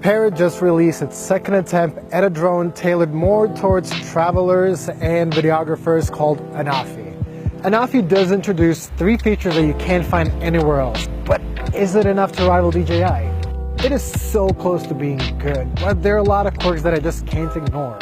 Verge just released its second attempt at a drone tailored more towards travelers and videographers called Anafi. Anafi does introduce 3 features that you can't find anywhere else, but is it enough to rival DJI? It is so close to being good, but there are a lot of quirks that I just can't ignore.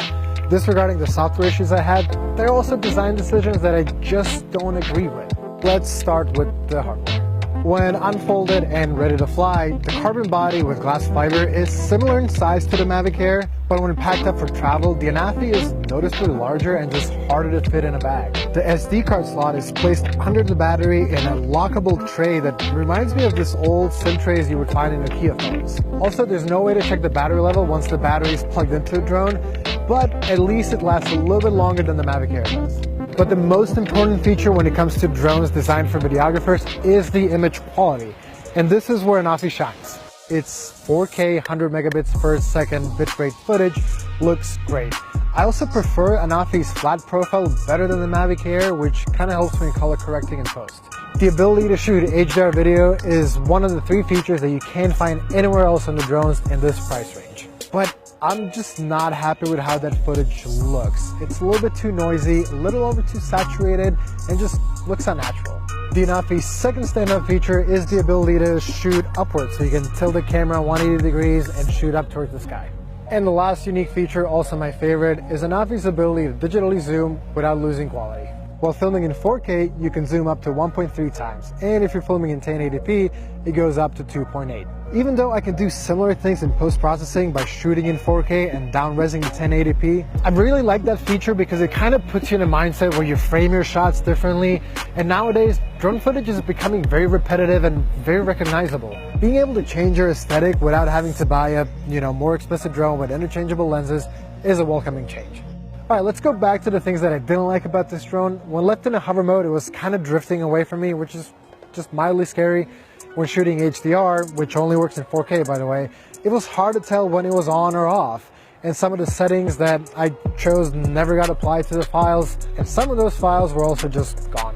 Disregarding the software issues I had, there are also design decisions that I just don't agree with. Let's start with the hardware. When unfolded and ready to fly, the carbon body with glass fiber is similar in size to the Mavic Air, but when packed up for travel, the Anafi is noticeably larger and just harder to fit in a bag. The SD card slot is placed under the battery in a lockable tray that reminds me of this old SIM trays you would find in Nokia phones. Also, there's no way to check the battery level once the battery is plugged into the drone, but at least it lasts a little bit longer than the Mavic Air does. But the most important feature when it comes to drones designed for videographers is the image quality. And this is where Anafi shines. Its 4K 100 megabits per second bitrate footage looks great. I also prefer Anafi's flat profile better than the Mavic Air, which kind of helps me color correcting in post. The ability to shoot HDR video is one of the 3 features that you can't find anywhere else on the drones in this price range. But I'm just not happy with how that footage looks. It's a little bit too noisy, a little over too saturated, and just looks unnatural. The Anafi's second standout feature is the ability to shoot upwards, so you can tilt the camera 180 degrees and shoot up towards the sky. And the last unique feature, also my favorite, is Anafi's ability to digitally zoom without losing quality. While filming in 4K, you can zoom up to 1.3 times, and if you're filming in 1080p, it goes up to 2.8. Even though I can do similar things in post-processing by shooting in 4K and down-resing to 1080p, I really like that feature because it kind of puts you in a mindset where you frame your shots differently, and nowadays, drone footage is becoming very repetitive and very recognizable. Being able to change your aesthetic without having to buy a, more expensive drone with interchangeable lenses is a welcoming change. Alright, let's go back to the things that I didn't like about this drone. When left in a hover mode, it was kind of drifting away from me, which is just mildly scary. When shooting HDR, which only works in 4K by the way, it was hard to tell when it was on or off. And some of the settings that I chose never got applied to the files, and some of those files were also just gone.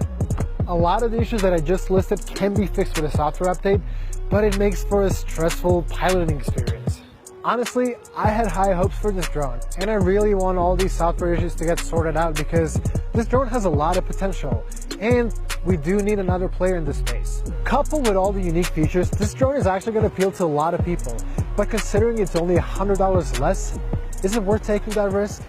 A lot of the issues that I just listed can be fixed with a software update, but it makes for a stressful piloting experience. Honestly, I had high hopes for this drone, and I really want all these software issues to get sorted out because this drone has a lot of potential, and we do need another player in this space. Coupled with all the unique features, this drone is actually going to appeal to a lot of people, but considering it's only $100 less, is it worth taking that risk?